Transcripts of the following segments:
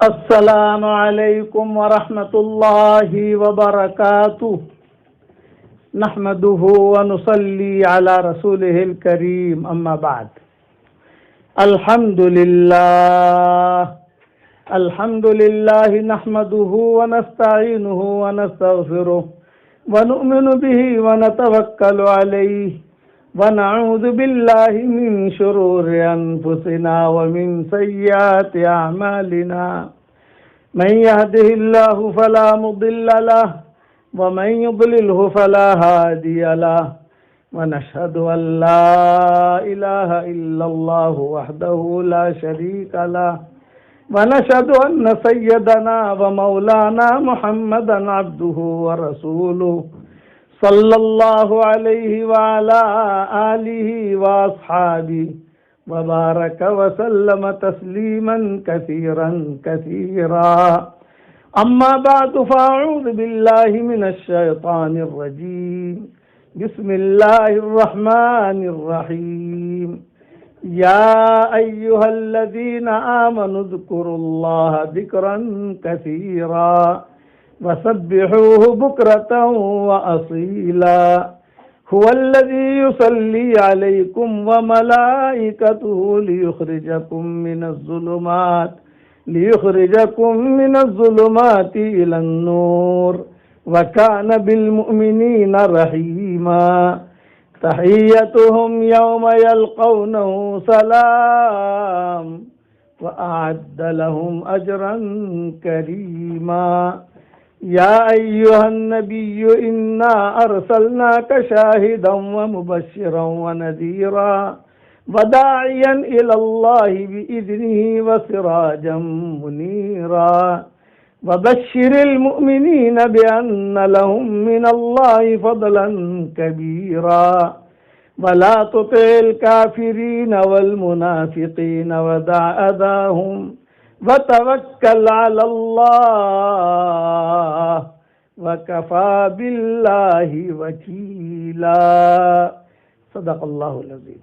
السلام علیکم ورحمۃ اللہ وبرکاتہ نحمده ونصلي على رسوله الكريم اما بعد الحمد لله نحمده ونستعينه ونستغفره ونؤمن به ونتوكل عليه ونعوذ بالله من شرور أنفسنا ومن سيئات أعمالنا من يهده الله فلا مضل له ومن يضلله فلا هادي له ونشهد أن لا إله إلا الله وحده لا شريك له ونشهد أن سيدنا ومولانا محمدا عبده ورسوله صلى الله عليه وعلى آله وأصحابه وبارك وسلم تسليما كثيرا كثيرا أما بعد فأعوذ بالله من الشيطان الرجيم بسم الله الرحمن الرحيم يا أيها الذين آمنوا اذكروا الله ذكرا كثيرا وسبحوه بكرة وأصيلا هو الذي يصلي عليكم وملائكته ليخرجكم من الظلمات إلى النور وكان بالمؤمنين رحيما تحيتهم يوم يلقونه سلام وأعد لهم أجرا كريما يا أيها النبي إنا أرسلناك شاهدا ومبشرا ونذيرا وداعيا إلى الله بإذنه وسراجا منيرا وبشر المؤمنين بأن لهم من الله فضلا كبيرا ولا تطع الكافرين والمنافقين ودع أذاهم وتوكل على الله وكفى بالله وكيلا صدق اللہ العظیم۔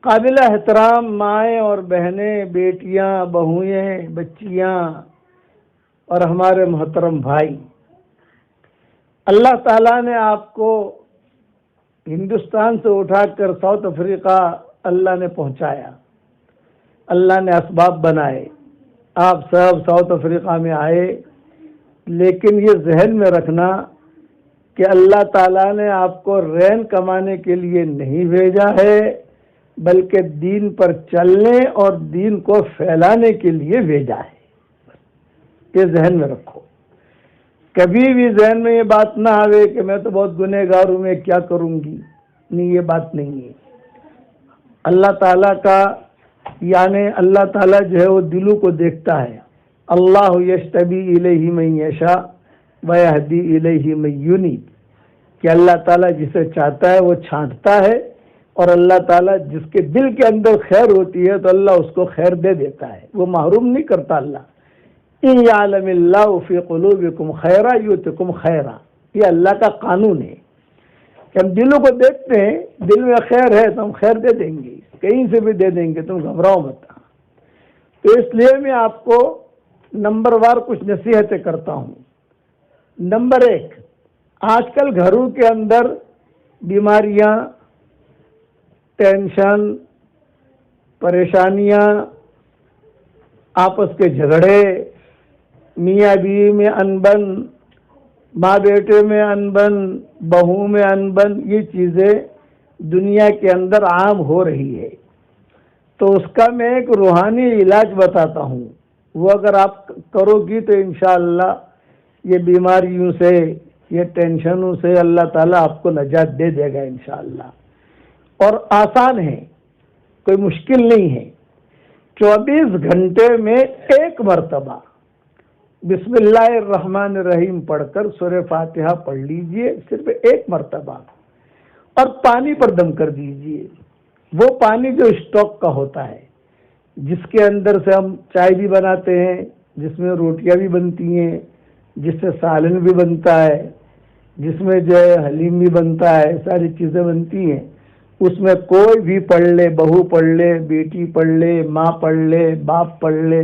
قابل احترام مائیں اور بہنیں، بیٹیاں، بہوئیں، بچیاں اور ہمارے محترم بھائی، اللہ تعالیٰ نے آپ کو ہندوستان سے اٹھا کر ساؤتھ افریقہ اللہ نے پہنچایا، اللہ نے اسباب بنائے، آپ سب ساؤتھ افریقہ میں آئے، لیکن یہ ذہن میں رکھنا کہ اللہ تعالیٰ نے آپ کو رین کمانے کے لیے نہیں بھیجا ہے، بلکہ دین پر چلنے اور دین کو پھیلانے کے لیے بھیجا ہے۔ یہ ذہن میں رکھو، کبھی بھی ذہن میں یہ بات نہ آوے کہ میں تو بہت گنہگار ہوں، میں کیا کروں گی، نہیں، یہ بات نہیں ہے۔ اللہ تعالیٰ کا یعنی اللہ تعالیٰ جو ہے وہ دلوں کو دیکھتا ہے۔ اللہ یجتبی الیہ من یشاء ویہدی الیہ من ینیب، کہ اللہ تعالیٰ جسے چاہتا ہے وہ چھانٹتا ہے، اور اللہ تعالیٰ جس کے دل کے اندر خیر ہوتی ہے تو اللہ اس کو خیر دے دیتا ہے، وہ محروم نہیں کرتا اللہ۔ ان یعلم اللہ فی قلوبکم خیرا یؤتکم خیرا، یہ اللہ کا قانون ہے کہ ہم دلوں کو دیکھتے ہیں، دل میں خیر ہے تو ہم خیر دے دیں گے، کہیں سے بھی دے دیں گے، تم گھبراؤ مت۔ تو اس لیے میں آپ کو نمبر وار کچھ نصیحتیں کرتا ہوں۔ نمبر 1، آج کل گھروں کے اندر بیماریاں، ٹینشن، پریشانیاں، آپس کے جھگڑے، میاں بیوی میں انبن، ماں بیٹے میں انبن، بہو میں انبن، یہ چیزیں دنیا کے اندر عام ہو رہی ہے۔ تو اس کا میں ایک روحانی علاج بتاتا ہوں، وہ اگر آپ کرو گی تو انشاءاللہ یہ بیماریوں سے، یہ ٹینشنوں سے اللہ تعالیٰ آپ کو نجات دے دے گا انشاءاللہ۔ اور آسان ہے، کوئی مشکل نہیں ہے۔ 24 گھنٹے میں ایک مرتبہ بسم اللہ الرحمن الرحیم پڑھ کر سورہ فاتحہ پڑھ لیجئے، صرف ایک مرتبہ، اور پانی پر دم کر دیجئے۔ وہ پانی جو اسٹوک کا ہوتا ہے، جس کے اندر سے ہم چائے بھی بناتے ہیں، جس میں روٹیاں بھی بنتی ہیں، جس سے سالن بھی بنتا ہے، جس میں جو ہے حلیم بھی بنتا ہے، ساری چیزیں بنتی ہیں، اس میں کوئی بھی پڑھ لے، بہو پڑھ لے، بیٹی پڑھ لے، ماں پڑھ لے، باپ پڑھ لے،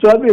24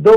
2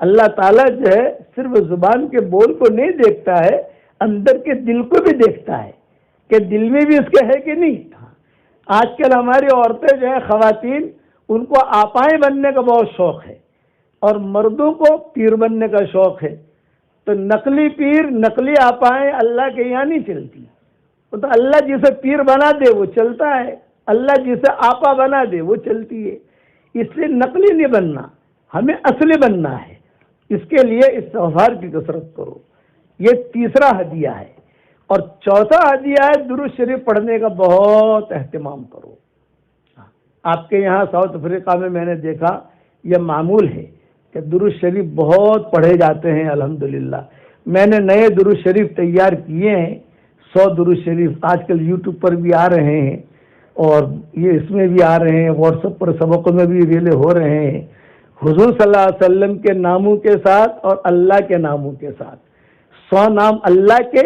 اللہ تعالیٰ جو ہے صرف زبان کے بول کو نہیں دیکھتا ہے، اندر کے دل کو بھی دیکھتا ہے کہ دل میں بھی اس کے ہے کہ نہیں۔ آج کل ہماری عورتیں جو ہے خواتین، ان کو آپائیں بننے کا بہت شوق ہے، اور مردوں کو پیر بننے کا شوق ہے۔ تو نقلی پیر، نقلی آپائیں اللہ کے یہاں نہیں چلتی۔ تو اللہ جسے پیر بنا دے وہ چلتا ہے، اللہ جسے آپا بنا دے وہ چلتی ہے۔ اس لیے نقلی نہیں بننا، ہمیں اصلی بننا ہے۔ اس کے لیے استغفار کی کثرت کرو، یہ تیسرا ہدیہ ہے۔ اور چوتھا ہدیہ ہے درود شریف پڑھنے کا بہت اہتمام کرو۔ آپ کے یہاں ساؤتھ افریقہ میں میں نے دیکھا یہ معمول ہے کہ درود شریف بہت پڑھے جاتے ہیں الحمدللہ۔ میں نے نئے درود شریف تیار کیے ہیں، 100 درود شریف آج کل یوٹیوب پر بھی آ رہے ہیں، اور یہ اس میں بھی آ رہے ہیں، واٹس ایپ پر سبقوں میں بھی ریلے ہو رہے ہیں۔ حضور صلی اللہ علیہ وسلم کے ناموں کے ساتھ اور اللہ کے ناموں کے ساتھ، 100 نام اللہ کے،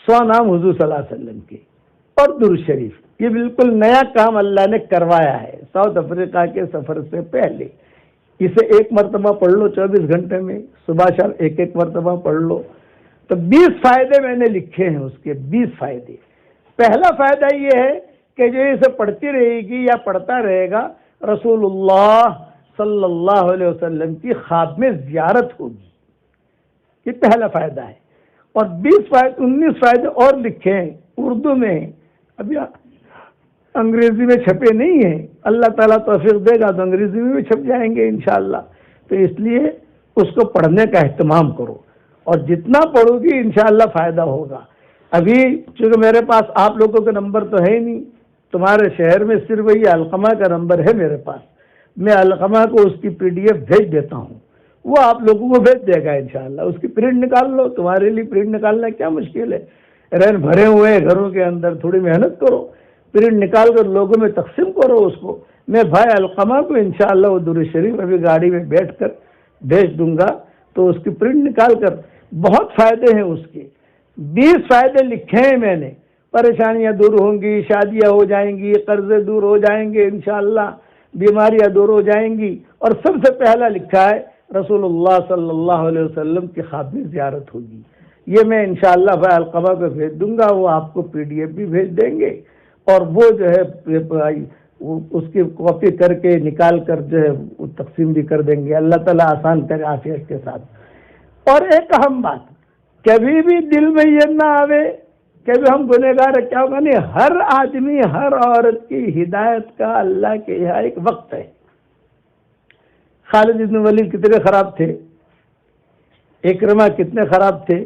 100 نام حضور صلی اللہ علیہ وسلم کے، اور درود شریف۔ یہ بالکل نیا کام اللہ نے کروایا ہے ساؤتھ افریقہ کے سفر سے پہلے۔ اسے ایک مرتبہ پڑھ لو 24 گھنٹے میں، صبح شام ایک مرتبہ پڑھ لو، تو 20 فائدے میں نے لکھے ہیں اس کے، 20 فائدے۔ پہلا فائدہ یہ ہے کہ جو اسے پڑھتی رہے گی یا پڑھتا رہے گا، رسول اللہ صلی اللہ علیہ وسلم کی خواب میں زیارت ہوگی، یہ پہلا فائدہ ہے۔ اور 19 فائدے اور لکھے ہیں، اردو میں ہیں، ابھی انگریزی میں چھپے نہیں ہیں۔ اللہ تعالیٰ توفیق دے گا تو انگریزی میں بھی چھپ جائیں گے انشاءاللہ۔ تو اس لیے اس کو پڑھنے کا اہتمام کرو، اور جتنا پڑھو گی انشاءاللہ فائدہ ہوگا۔ ابھی چونکہ میرے پاس آپ لوگوں کا نمبر تو ہے نہیں، تمہارے شہر میں صرف وہی علقمہ کا نمبر ہے میرے پاس، میں علقمہ کو اس کی PDF بھیج دیتا ہوں، وہ آپ لوگوں کو بھیج دے گا انشاءاللہ۔ اس کی پرنٹ نکال لو، تمہارے لیے پرنٹ نکالنا کیا مشکل ہے، رین بھرے ہوئے ہیں گھروں کے اندر، تھوڑی محنت کرو، پرنٹ نکال کر لوگوں میں تقسیم کرو اس کو۔ میں بھائی علقمہ کو انشاءاللہ وہ درود شریف ابھی گاڑی میں بیٹھ کر بھیج دوں گا، تو اس کی پرنٹ نکال کر، بہت فائدے ہیں اس کے، 20 فائدے لکھے ہیں میں نے۔ پریشانیاں دور ہوں گی، شادیاں ہو جائیں گی، قرضے دور ہو جائیں گے انشاءاللہ، بیماریاں دور ہو جائیں گی، اور سب سے پہلا لکھا ہے رسول اللہ صلی اللہ علیہ وسلم کی خواب میں زیارت ہوگی۔ یہ میں انشاءاللہ بھائی علقمہ کو بھیج دوں گا، وہ آپ کو PDF بھی بھیج دیں گے، اور وہ جو ہے اس کی کاپی کر کے نکال کر جو ہے وہ تقسیم بھی کر دیں گے۔ اللہ تعالیٰ آسان کرے عافیت کے ساتھ۔ اور ایک اہم بات، کبھی بھی دل میں یہ نہ آوے کہ ہم گنہگار ہیں، کیا ہوگا، نہیں، ہر آدمی، ہر عورت کی ہدایت کا اللہ کے یہاں ایک وقت ہے۔ خالد بن ولید کتنے خراب تھے، اکرمہ کتنے خراب تھے،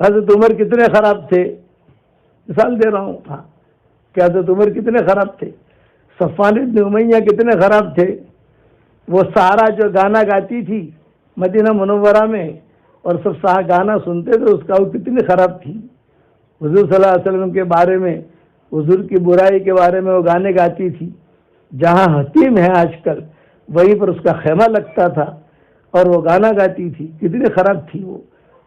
حضرت عمر کتنے خراب تھے، مثال دے رہا ہوں، ہاں کہ حضرت عمر کتنے خراب تھے، صفوان بن امیہ کتنے خراب تھے، وہ سارا جو گانا گاتی تھی مدینہ منورہ میں، اور سب گانا سنتے تھے، اس کا وہ کتنی خراب تھی۔ حضور صلی اللہ علیہ وسلم کے بارے میں، حضور کی برائی کے بارے میں وہ گانے گاتی تھی، جہاں حتیم ہے آج کل وہیں پر اس کا خیمہ لگتا تھا، اور وہ گانا گاتی تھی، کتنی خراب تھی وہ۔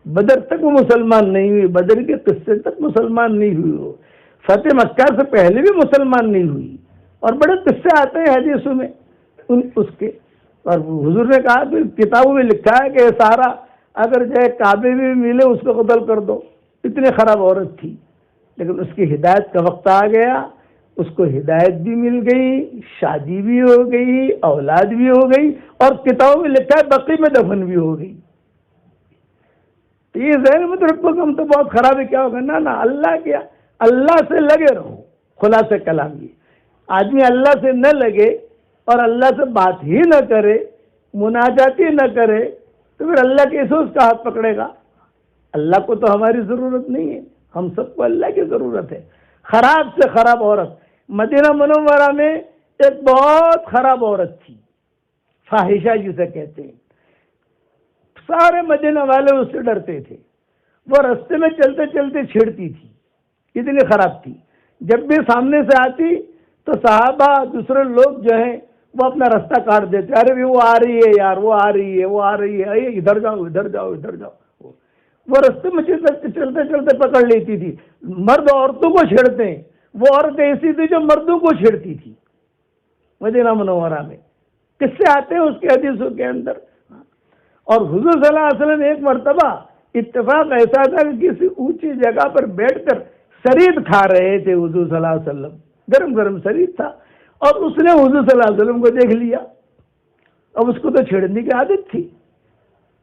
بدر تک وہ مسلمان نہیں ہوئی، بدر کے قصے تک مسلمان نہیں ہوئی، وہ فتح مکہ سے پہلے بھی مسلمان نہیں ہوئی، اور بڑے قصے آتے ہیں حدیثوں میں اس کے۔ اور حضور نے کہا کہ کتابوں میں لکھا ہے کہ یہ سارا اگر جو ہے کعبے میں ملے اس کو قتل کر دو، اتنی خراب عورت تھی، لیکن اس کی ہدایت کا وقت آ گیا، اس کو ہدایت بھی مل گئی، شادی بھی ہو گئی، اولاد بھی ہو گئی، اور کتابوں میں لکھا ہے بقی میں دفن بھی ہو گئی۔ یہ ذہن میں تو رکھو کہ ہم تو بہت خراب ہے، کیا ہوگا، نہ اللہ کیا، اللہ سے لگے رہو۔ خلاصہ کلام یہ، آدمی اللہ سے نہ لگے اور اللہ سے بات ہی نہ کرے، مناجات ہی نہ کرے، تو پھر اللہ کیسے اس کا ہاتھ پکڑے گا؟ اللہ کو تو ہماری ضرورت نہیں ہے، ہم سب کو اللہ کی ضرورت ہے۔ خراب سے خراب عورت، مدینہ منورہ میں ایک بہت خراب عورت تھی، فاحشہ جسے کہتے ہیں، سارے مدینہ والے اس سے ڈرتے تھے، وہ رستے میں چلتے چلتے چھڑتی تھی، اتنی خراب تھی، جب بھی سامنے سے آتی تو صحابہ دوسرے لوگ جو ہیں وہ اپنا راستہ کاٹ دیتے، ارے بھی وہ آ رہی ہے یار، وہ آ رہی ہے، وہ آ رہی ہے، ادھر جاؤ ادھر جاؤ ادھر جاؤ۔ وہ رستے میں چلتے چلتے پکڑ لیتی تھی۔ مرد عورتوں کو چھیڑتے ہیں، وہ عورت ایسی تھی جو مردوں کو چھیڑتی تھی۔ مدینہ منورہ میں قصے آتے ہیں اس کے حدیثوں کے اندر، اور حضور صلی اللہ علیہ وسلم ایک مرتبہ اتفاق ایسا تھا کہ کسی اونچی جگہ پر بیٹھ کر سرید کھا رہے تھے حضور صلی اللہ علیہ وسلم، گرم گرم سرید تھا، اور اس نے حضور صلی اللہ علیہ وسلم کو دیکھ لیا۔ اب اس کو تو چھیڑنے کی عادت تھی،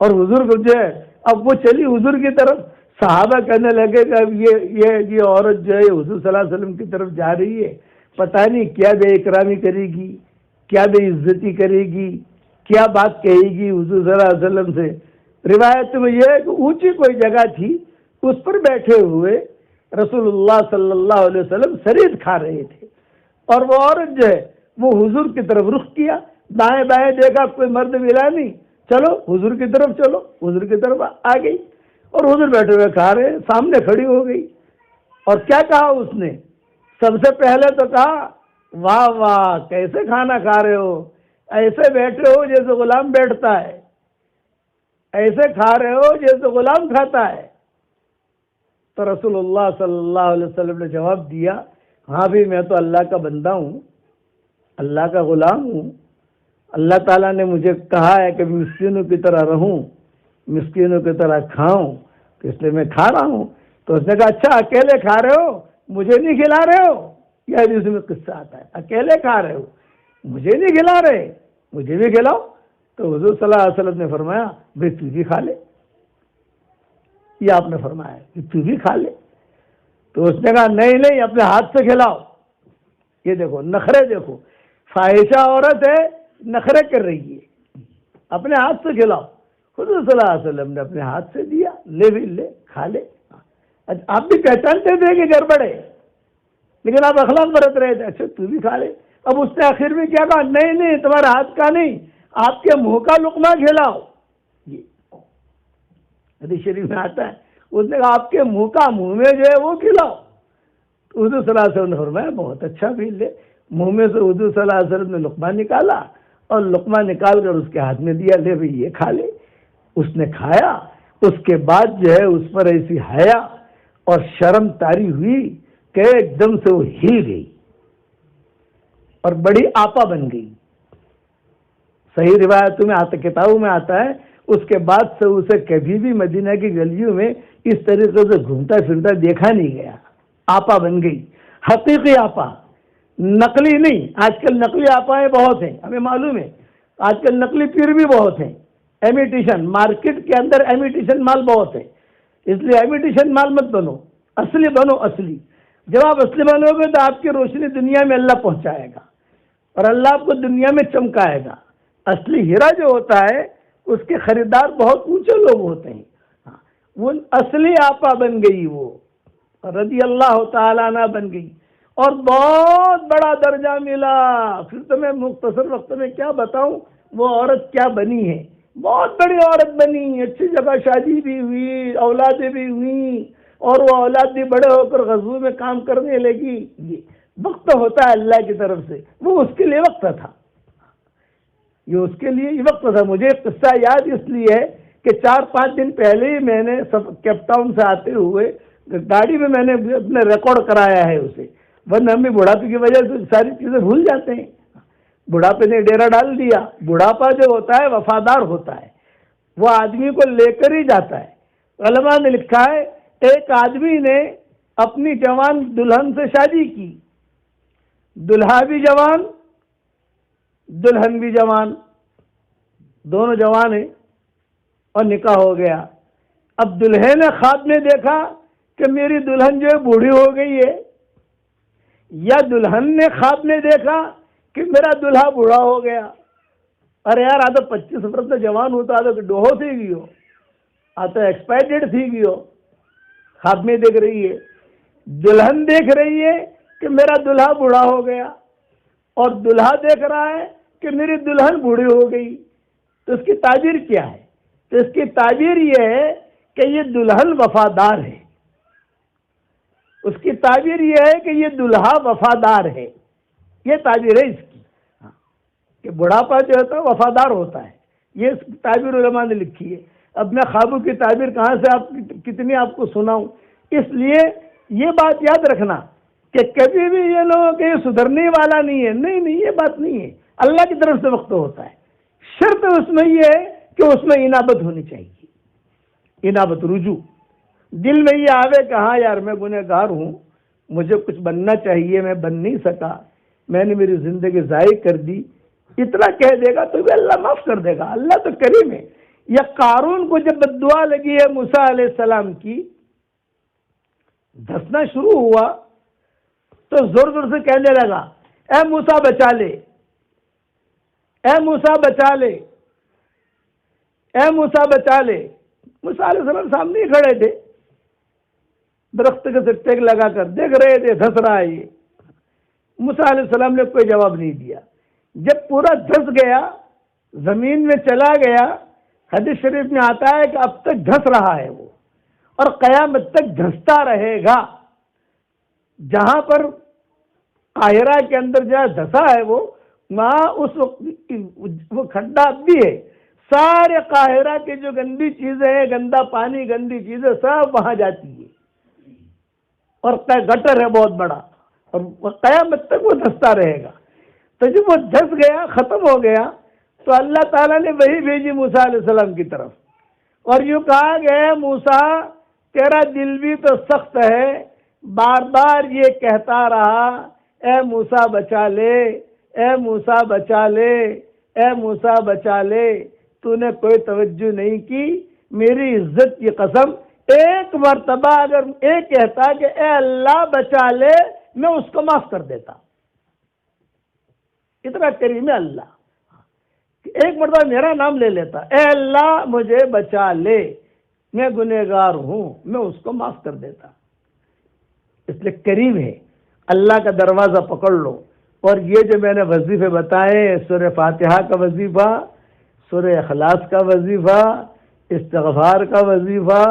اور حضور کو جو ہے اب وہ چلی حضور کی طرف، صحابہ کہنے لگے کہ اب یہ عورت جو ہے حضور صلی اللہ علیہ وسلم کی طرف جا رہی ہے، پتہ نہیں کیا بے اکرامی کرے گی، کیا بے عزتی کرے گی، کیا بات کہے گی حضور صلی اللہ علیہ وسلم سے۔ روایت میں یہ ہے کہ اونچی کوئی جگہ تھی، اس پر بیٹھے ہوئے رسول اللہ صلی اللہ علیہ وسلم سرید کھا رہے تھے، اور وہ عورت جو ہے وہ حضور کی طرف رخ کیا، دائیں بائیں دیکھا، کوئی مرد ملا نہیں، چلو حضور کی طرف چلو، حضور کی طرف آ گئی، اور حضور بیٹھے ہوئے کھا رہے، سامنے کھڑی ہو گئی، اور کیا کہا اس نے؟ سب سے پہلے تو کہا واہ واہ کیسے کھانا کھا رہے ہو، ایسے بیٹھے ہو جیسے غلام بیٹھتا ہے، ایسے کھا رہے ہو جیسے غلام کھاتا ہے۔ تو رسول اللہ صلی اللہ علیہ وسلم نے جواب دیا، ہاں بھی میں تو اللہ کا بندہ ہوں، اللہ کا غلام ہوں، اللہ تعالیٰ نے مجھے کہا ہے کہ مسکینوں کی طرح رہوں، مسکینوں کی طرح کھاؤں، تو اس لیے میں کھا رہا ہوں۔ تو اس نے کہا اچھا اکیلے کھا رہے ہو، مجھے نہیں کھلا رہے ہو؟ یہ حدیث میں قصہ آتا ہے، اکیلے کھا رہے ہو، مجھے نہیں کھلا رہے، مجھے بھی کھلاؤ۔ تو حضور صلی اللہ علیہ وسلم نے فرمایا بھائی تو بھی کھا لے، یہ آپ نے فرمایا کہ تو بھی کھا لے۔ تو اس نے کہا نہیں نہیں اپنے ہاتھ سے کھلاؤ۔ یہ دیکھو نخرے، دیکھو فاحشہ عورت ہے، نخرے کر رہی ہے، اپنے ہاتھ سے کھلاؤ۔ حضور صلی اللہ علیہ وسلم نے اپنے ہاتھ سے دیا، لے بھی لے کھا لے۔ آپ بھی پہچانتے تھے کہ گڑبڑ ہے، لیکن آپ اخلاق برت رہے تھے، اچھا تو بھی کھا لے۔ اب اس نے آخر میں کیا کہا؟ نہیں نہیں تمہارے ہاتھ کا نہیں، آپ کے منہ کا لقمہ کھلاؤ۔ یہ حدیث شریف میں آتا ہے، اس نے کہا آپ کے منہ کا، منہ میں جو ہے وہ کھلاؤ۔ حضور صلی اللہ علیہ وسلم نے فرمایا بہت اچھا بھی لے۔ منہ میں سے حضور صلی اللہ علیہ وسلم نے لقمہ نکالا، اور لقمہ نکال کر اس کے ہاتھ میں دیا، لے بھئی یہ کھا لے۔ اس نے کھایا، اس کے بعد جو ہے اس پر ایسی حیا اور شرم طاری ہوئی کہ ایک دم سے وہ ہل گئی اور بڑی آپا بن گئی۔ صحیح روایتوں میں آتا، کتابوں میں آتا ہے، اس کے بعد سے اسے کبھی بھی مدینہ کی گلیوں میں اس طریقے سے گھومتا پھرتا دیکھا نہیں گیا۔ آپا بن گئی، حقیقی آپا، نقلی نہیں۔ آج کل نقلی آپائیں بہت ہیں، ہمیں معلوم ہے، آج کل نقلی پیر بھی بہت ہیں، ایمیٹیشن، مارکیٹ کے اندر ایمیٹیشن مال بہت ہے، اس لیے ایمیٹیشن مال مت بنو، اصلی بنو، اصلی۔ جب آپ اصلی بنو گے تو آپ کی روشنی دنیا میں اللہ پہنچائے گا، اور اللہ آپ کو دنیا میں چمکائے گا۔ اصلی ہیرا جو ہوتا ہے اس کے خریدار بہت اونچے لوگ ہوتے ہیں۔ وہ اصلی آپا بن گئی، وہ رضی اللہ تعالیٰ عنہ بن گئی، اور بہت بڑا درجہ ملا۔ پھر تو میں مختصر وقت میں کیا بتاؤں وہ عورت کیا بنی ہے، بہت بڑی عورت بنی، اچھی جگہ شادی بھی ہوئی، اولادیں بھی ہوئیں، اور وہ اولاد بھی بڑے ہو کر غزووں میں کام کرنے لگی۔ یہ وقت ہوتا ہے اللہ کی طرف سے، وہ اس کے لیے وقت تھا، یہ اس کے لیے وقت تھا۔ مجھے ایک قصہ یاد اس لیے ہے کہ 4-5 دن پہلے ہی میں نے کیپ ٹاؤن سے آتے ہوئے گاڑی میں نے اپنے ریکارڈ کرایا ہے اسے، ورنہ ہمیں بڑھاپے کی وجہ سے ساری چیزیں بھول جاتے ہیں۔ بڑھاپے نے ڈیرا ڈال دیا۔ بڑھاپا جو ہوتا ہے وفادار ہوتا ہے، وہ آدمی کو لے کر ہی جاتا ہے۔ علماء نے لکھا ہے ایک آدمی نے اپنی جوان دلہن سے شادی کی، دلہا بھی جوان دلہن بھی جوان، دونوں جوان ہیں، اور نکاح ہو گیا۔ اب دلہے نے خواب میں دیکھا کہ میری دلہن جو ہے بوڑھی ہو گئی ہے، یا دلہن نے خواب میں دیکھا کہ میرا دلہا بوڑھا ہو گیا۔ ارے یار آ تو 25 برس سے جوان ہوتا، آ تو ڈوہو تھی گیو، آ تو ایکسپائرڈ تھی گیو۔ خواب میں دیکھ رہی ہے، دلہن دیکھ رہی ہے کہ میرا دلہا بوڑھا ہو گیا، اور دلہا دیکھ رہا ہے کہ میری دلہن بوڑھی ہو گئی۔ تو اس کی تعبیر کیا ہے؟ تو اس کی تعبیر یہ ہے کہ یہ دلہن وفادار ہے، اس کی تعبیر یہ ہے کہ یہ دلہا وفادار ہے، یہ تعبیر ہے اس کی، کہ بڑھاپا جو ہوتا ہے وفادار ہوتا ہے، یہ تعبیر علماء نے لکھی ہے۔ اب میں خوابوں کی تعبیر کہاں سے کتنی آپ کو سناؤں؟ اس لیے یہ بات یاد رکھنا کہ کبھی بھی یہ لوگوں کہ یہ سدھرنے والا نہیں ہے، نہیں نہیں، یہ بات نہیں ہے، اللہ کی طرف سے وقت ہوتا ہے۔ شرط اس میں یہ ہے کہ اس میں انابت ہونی چاہیے، انابت، رجوع. دل میں یہ آوے کہ ہاں یار میں گنہگار ہوں، مجھے کچھ بننا چاہیے، میں بن نہیں سکا، میں نے میری زندگی ضائع کر دی، اتنا کہہ دے گا تو بھی اللہ معاف کر دے گا. اللہ تو کریم ہے. یا قارون کو جب بددعا لگی ہے موسیٰ علیہ السلام کی، دھسنا شروع ہوا تو زور زور سے کہنے لگا اے موسیٰ بچا لے، اے موسیٰ بچا لے، اے موسیٰ بچا لے. موسیٰ علیہ السلام سامنے ہی کھڑے تھے، درخت کے ٹیک لگا کر دیکھ رہے تھے دھس رہا ہے یہ. موسیٰ علیہ السلام نے کوئی جواب نہیں دیا. جب پورا دھس گیا، زمین میں چلا گیا، حدیث شریف میں آتا ہے کہ اب تک دھس رہا ہے وہ، اور قیامت تک دھستا رہے گا. جہاں پر قاہرہ کے اندر جہاں دھسا ہے وہ، وہاں اس وقت وہ کھڈا اب بھی ہے. سارے قاہرہ کے جو گندی چیزیں ہیں، گندا پانی، گندی چیزیں سب وہاں جاتی ہے، اور گٹر ہے بہت بڑا، اور قیامت تک وہ دھستا رہے گا. تو جب وہ دھس گیا، ختم ہو گیا، تو اللہ تعالیٰ نے وہی بھیجی موسیٰ علیہ السلام کی طرف، اور یوں کہا گیا موسیٰ تیرا دل بھی تو سخت ہے، بار بار یہ کہتا رہا اے موسیٰ بچا لے، اے موسیٰ بچا لے، اے موسیٰ بچا لے. تو نے کوئی توجہ نہیں کی. میری عزت کی قسم، ایک مرتبہ اگر ایک کہتا کہ اے اللہ بچا لے، میں اس کو معاف کر دیتا. اتنا کریم ہے اللہ. ایک مرتبہ میرا نام لے لیتا، اے اللہ مجھے بچا لے، میں گنہگار ہوں، میں اس کو معاف کر دیتا. اس لیے کریم ہے. اللہ کا دروازہ پکڑ لو. اور یہ جو میں نے وظیفے بتائے، سورہ فاتحہ کا وظیفہ، سورہ اخلاص کا وظیفہ، استغفار کا وظیفہ،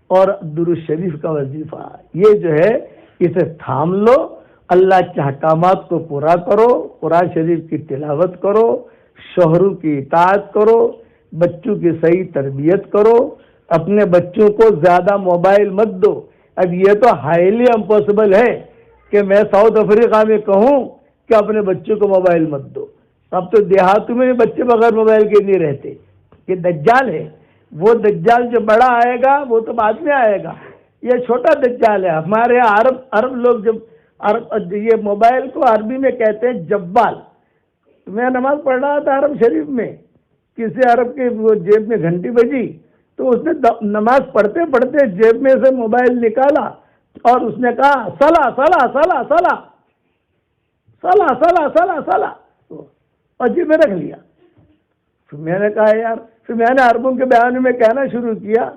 اور درود شریف کا وظیفہ، یہ جو ہے اسے تھام لو. اللہ کے احکامات کو پورا کرو، قرآن شریف کی تلاوت کرو، شوہروں کی اطاعت کرو، بچوں کی صحیح تربیت کرو. اپنے بچوں کو زیادہ موبائل مت دو. اب یہ تو ہائیلی امپاسبل ہے کہ میں ساؤتھ افریقہ میں کہوں کہ اپنے بچوں کو موبائل مت دو. اب تو دیہاتوں میں بچے بغیر موبائل کے نہیں رہتے. یہ دجال ہے. وہ دجال جو بڑا آئے گا وہ تو بعد میں آئے گا. یہ چھوٹا دجال ہے. ہمارے یہاں عرب لوگ جب یہ موبائل کو عربی میں کہتے ہیں جوال. میں نماز پڑھ رہا تھا عرب شریف میں، کسی عرب کے وہ جیب میں گھنٹی بجی، تو اس نے نماز پڑھتے پڑھتے جیب میں سے موبائل نکالا اور اس نے کہا صلا صلا صلا صلا صلا صلا صلا صلا، اور جیب میں رکھ لیا. پھر میں نے کہا یار، پھر میں نے عربوں کے بیان میں کہنا شروع کیا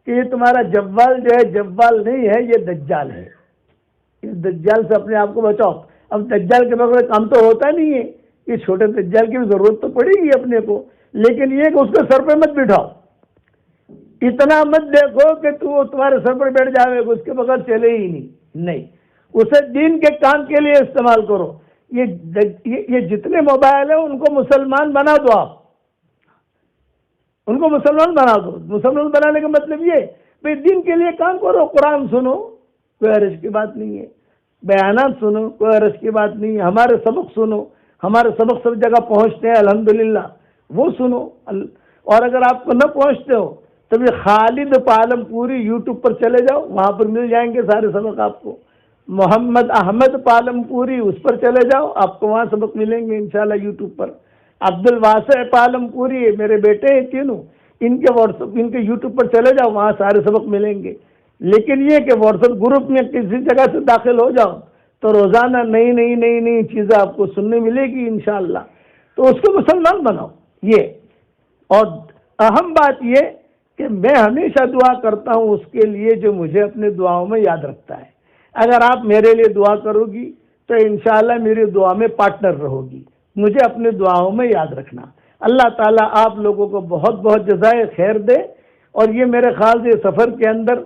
کہ یہ تمہارا جوال جو ہے جوال نہیں ہے، یہ دجال ہے. اس دجال سے اپنے آپ کو بچاؤ. اب دجال کے بغیر کام تو ہوتا نہیں ہے. یہ چھوٹے دجال کی بھی ضرورت تو پڑے گی اپنے کو، لیکن یہ کہ اس کے سر پہ مت بٹھاؤ. اتنا مت دیکھو کہ تو تمہارے سر پر بیٹھ جاوے گا، اس کے بغیر چلے ہی نہیں. اسے دین کے کام کے لیے استعمال کرو. یہ جتنے موبائل ہیں ان کو مسلمان بنا دو. آپ ان کو مسلمان بنا دو. مسلمان بنانے کا مطلب یہ بھائی دین کے لیے کام کرو. قرآن سنو، کوئی حرج کی بات نہیں ہے. بیانات سنو، کوئی حرج کی بات نہیں ہے. ہمارے سبق سنو، ہمارے سبق سب جگہ پہنچتے ہیں الحمدللہ، وہ سنو. اور اگر آپ کو نہ پہنچتے ہو تو بھی خالد پالم پوری یوٹیوب پر چلے جاؤ، وہاں پر مل جائیں گے سارے سبق آپ کو. محمد احمد پالم پوری، اس پر چلے جاؤ، آپ کو وہاں سبق ملیں گے انشاءاللہ یوٹیوب پر. عبد الواسع پالم پوری میرے بیٹے ہیں تینوں، ان کے واٹس ایپ، ان کے یوٹیوب پر چلے جاؤ، وہاں سارے سبق ملیں گے. لیکن یہ کہ واٹس ایپ گروپ میں کسی جگہ سے داخل ہو جاؤ تو روزانہ نئی نئی نئی نئی چیزیں آپ کو سننے ملے گی انشاءاللہ. تو اس کو مسلمان بناؤ. یہ اور اہم بات یہ کہ میں ہمیشہ دعا کرتا ہوں اس کے لیے جو مجھے اپنے دعاؤں میں یاد رکھتا ہے. اگر آپ میرے لیے دعا کرو گی تو انشاءاللہ میری دعا میں پارٹنر رہو گی. مجھے اپنے دعاؤں میں یاد رکھنا. اللہ تعالیٰ آپ لوگوں کو بہت بہت جزائے خیر دے. اور یہ میرے خیال سے سفر کے اندر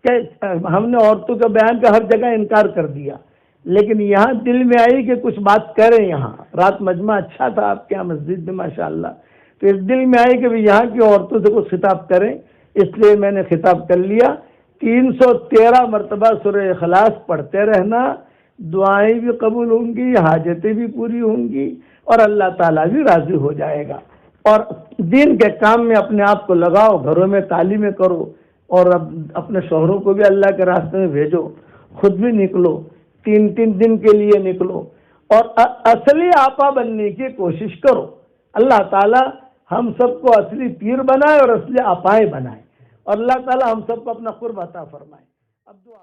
کہ ہم نے عورتوں کا بیان کا ہر جگہ انکار کر دیا، لیکن یہاں دل میں آئی کہ کچھ بات کریں. یہاں رات مجمع اچھا تھا آپ کے یہاں مسجد میں ماشاءاللہ، تو اس دل میں آئی کہ یہاں کی عورتوں سے کچھ خطاب کریں، اس لیے میں نے خطاب کر لیا. 313 مرتبہ سورہ اخلاص پڑھتے رہنا، دعائیں بھی قبول ہوں گی، حاجتیں بھی پوری ہوں گی، اور اللہ تعالیٰ بھی راضی ہو جائے گا. اور دین کے کام میں اپنے آپ کو لگاؤ، گھروں میں تعلیمیں کرو، اور اپنے شوہروں کو بھی اللہ کے راستے میں بھیجو، خود بھی نکلو، 3 دن کے لیے نکلو، اور اصلی آپا بننے کی کوشش کرو۔ اللہ تعالی ہم سب کو اصلی پیر بنائے اور اصلی آپائے بنائے، اور اللہ تعالی ہم سب کو اپنا قرب عطا فرمائے۔ اب دعا